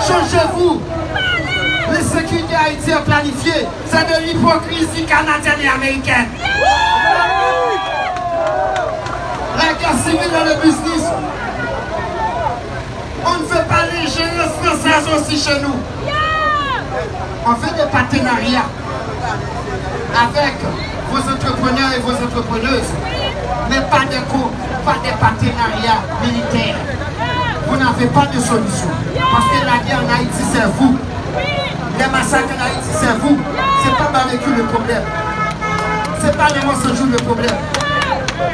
Changez-vous. Les sécurités haïtiennes planifiées, c'est de l'hypocrisie canadienne et américaine. La guerre civile dans le business. On ne fait pas l'ingénieuse française aussi chez nous. On fait des partenariats avec vos entrepreneurs et vos entrepreneuses, mais pas des partenariats militaires. Vous n'avez pas de solution. Parce que la guerre en Haïti, c'est vous. Les massacres en Haïti, c'est vous. C'est pas Barbecue le problème. C'est pas les mensonges le problème.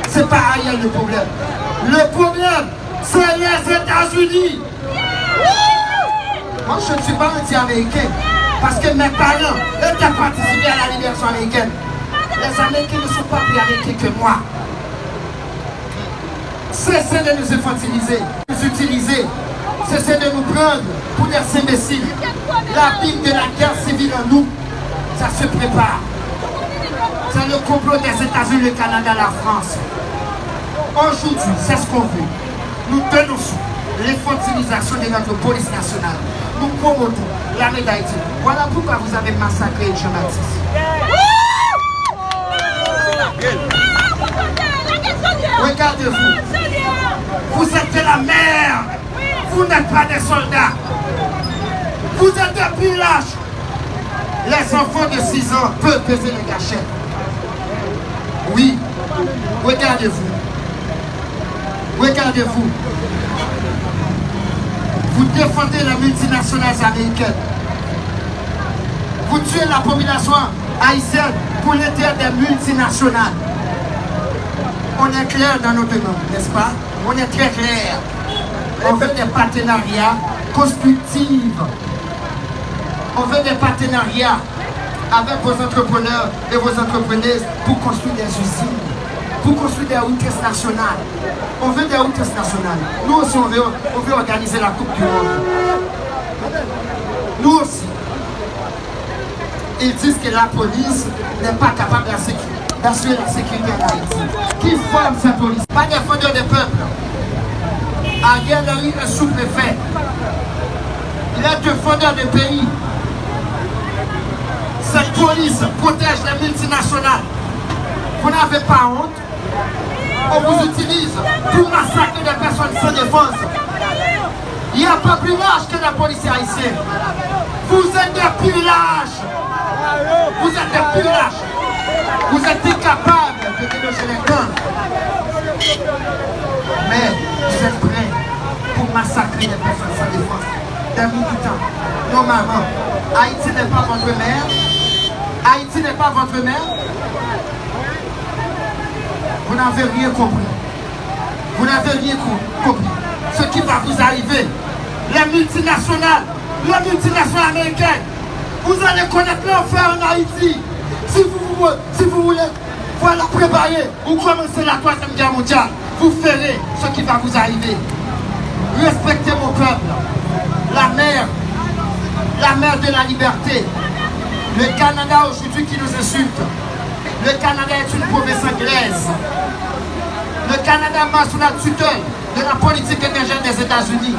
C'est pas ailleurs le problème. Le problème, c'est les États-Unis. Moi, je ne suis pas anti-américain. Parce que mes parents, eux, ont participé à la libération américaine. Les Américains ne sont pas plus américains que moi. Cessez de nous infantiliser, nous utiliser. Cessez de nous prendre pour des imbéciles. La bille de la guerre civile en nous, ça se prépare. C'est le complot des États-Unis, le Canada, la France. Aujourd'hui, c'est ce qu'on veut. Nous dénonçons l'infantilisation de notre police nationale. Nous promotons l'armée d'Haïti. Voilà pourquoi vous avez massacré Jean-Baptiste. Regardez-vous. Vous êtes de la merde. Vous n'êtes pas des soldats. Vous êtes des pillages. Les enfants de 6 ans peuvent peser les gâchettes. Oui. Regardez-vous. Regardez-vous. Vous défendez les multinationales américaines. Vous tuez la population haïtienne pour l'intérêt des multinationales. On est clair dans nos demandes, n'est-ce pas? On est très clair. On veut des partenariats constructifs. On veut des partenariats avec vos entrepreneurs et vos entrepreneuses pour construire des usines, pour construire des routes nationales. On veut des routes nationales. Nous aussi, on veut organiser la Coupe du Monde. Nous aussi. Ils disent que la police n'est pas capable d'assurer la sécurité en Haïti. Qui forme cette police? Pas défendeur des peuples. Ariel Henry est sous-préfet. Il est défendeur des pays. Cette police protège les multinationales. Vous n'avez pas honte? On vous utilise pour massacrer des personnes sans défense. Il n'y a pas plus lâche que la police haïtienne. Vous êtes des pillages. Vous êtes des pillages. Vous êtes incapables de déloger les guns. Mais vous êtes prêts pour massacrer des personnes sans défense. Des militants. Non, maman. Haïti n'est pas votre mère. Haïti n'est pas votre mère. Vous n'avez rien compris. Vous n'avez rien compris. Ce qui va vous arriver, les multinationales américaines, vous allez connaître l'enfer en Haïti. Si vous voulez voilà, préparer ou commencer la 3e guerre mondiale, vous ferez ce qui va vous arriver. Respectez mon peuple. La mère de la liberté. Le Canada aujourd'hui qui nous insulte. Le Canada est une province anglaise. Le Canada marche sous la tutelle de la politique étrangère des États-Unis.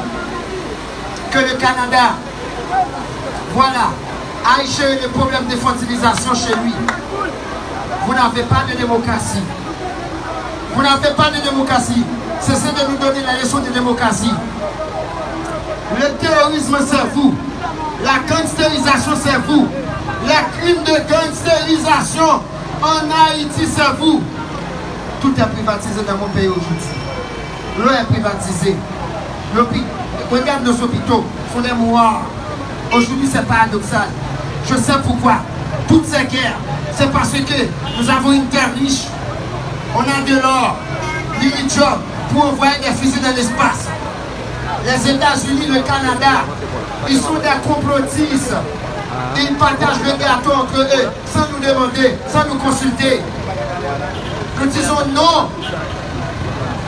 Que le Canada, voilà, aille gérer les problèmes de fertilisation chez lui. Vous n'avez pas de démocratie. Vous n'avez pas de démocratie. Cessez de nous donner la leçon de démocratie. Le terrorisme, c'est vous. La gangsterisation, c'est vous. Les crimes de gangsterisation en Haïti, c'est vous. Tout est privatisé dans mon pays aujourd'hui. L'eau est privatisée. Regarde nos hôpitaux, sont des mouards. Aujourd'hui, c'est paradoxal. Je sais pourquoi. Toutes ces guerres, c'est parce que nous avons une terre riche. On a de l'or, l'irradium pour envoyer des fusils dans l'espace. Les États-Unis, le Canada, ils sont des complotistes. Ils partagent le gâteau entre eux sans nous demander, sans nous consulter. Nous disons non.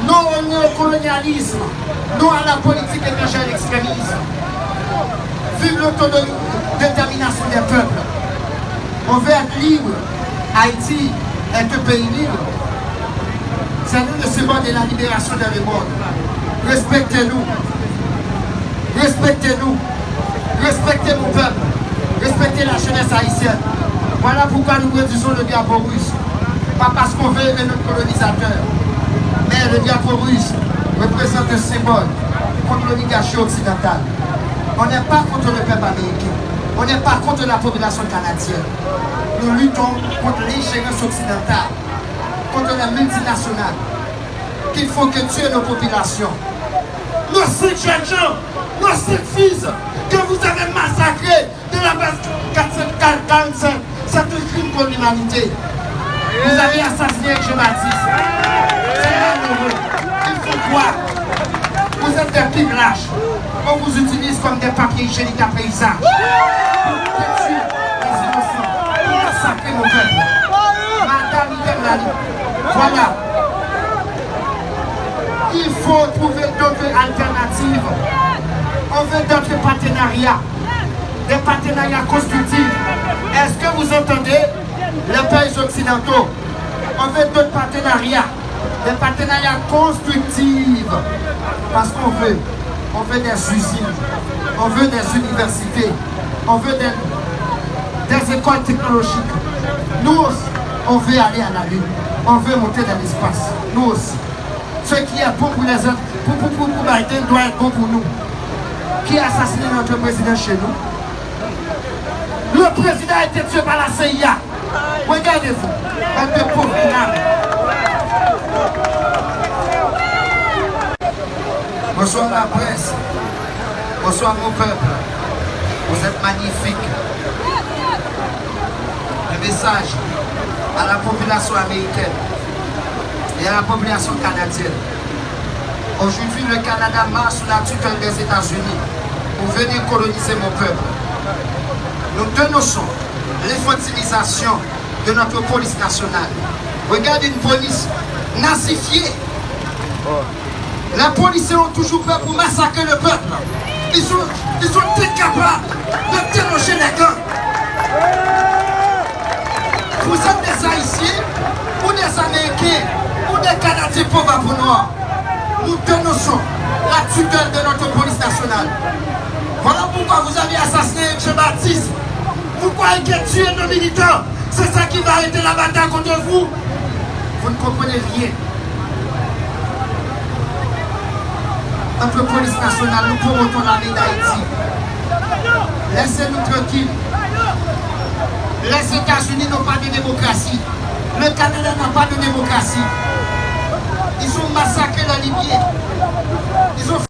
Non au néocolonialisme. Non à la politique étrangère extrémiste. Vive l'autodétermination des peuples. On veut être libre. Haïti est un pays libre. C'est nous le symbole de la libération dans le monde. Respectez-nous. Respectez-nous. respectez mon peuple, respectez la jeunesse haïtienne. Voilà pourquoi nous réduisons le drapeau russe. Pas parce qu'on veut aimer notre colonisateur, mais le drapeau russe représente un symbole contre l'oligarchie occidentale. On n'est pas contre le peuple américain, on n'est pas contre la population canadienne. Nous luttons contre l'ingérence occidentale, contre la multinationale, qu'il faut que tuer nos populations. Nos 5 jeunes gens, nos 5 fils que vous avez massacrés de la base 445, c'est un crime contre l'humanité. Vous avez assassiné Jean-Baptiste. C'est malheureux. Il faut croire. Vous êtes des pires lâches. On vous utilise comme des papiers hygiéniques à paysage. Pour tuer les innocents. Pour massacrer mon peuple. Madame Idem Lali. Voilà. Il faut trouver d'autres alternatives. On veut d'autres partenariats. Des partenariats constructifs. Est-ce que vous entendez les pays occidentaux? On veut d'autres partenariats. Des partenariats constructifs. Parce qu'on veut des usines. On veut des universités. On veut des écoles technologiques. Nous aussi, on veut aller à la Lune. On veut monter dans l'espace. Nous aussi. Ce qui est bon pour les autres, pour Biden doit être bon pour nous. Qui a assassiné notre président chez nous? Le président a été tué par la CIA. Regardez-vous, un peu pauvre âme. Bonsoir la presse. Bonsoir mon peuple. Vous êtes magnifiques. Le message à la population américaine et à la population canadienne. Aujourd'hui, le Canada marche sous la tutelle des États-Unis pour venir coloniser mon peuple. Nous dénonçons l'infantilisation de notre police nationale. Regardez une police nazifiée. Les policiers ont toujours peur pour massacrer le peuple. Ils sont incapables de déloger les gangs. Vous êtes des Haïtiens ou des Américains ou des Canadiens pauvres pour noirs. Nous dénonçons la tutelle de notre police nationale. Voilà pourquoi vous avez assassiné Jean-Baptiste. Vous croyez que tuer nos militants, c'est ça qui va arrêter la bataille contre vous? Vous ne comprenez rien. Notre police nationale, nous promotons l'armée d'Haïti. Laissez-nous tranquilles. Les États-Unis n'ont pas de démocratie. Le Canada n'a pas de démocratie. Ils ont massacré la Libye. Ils ont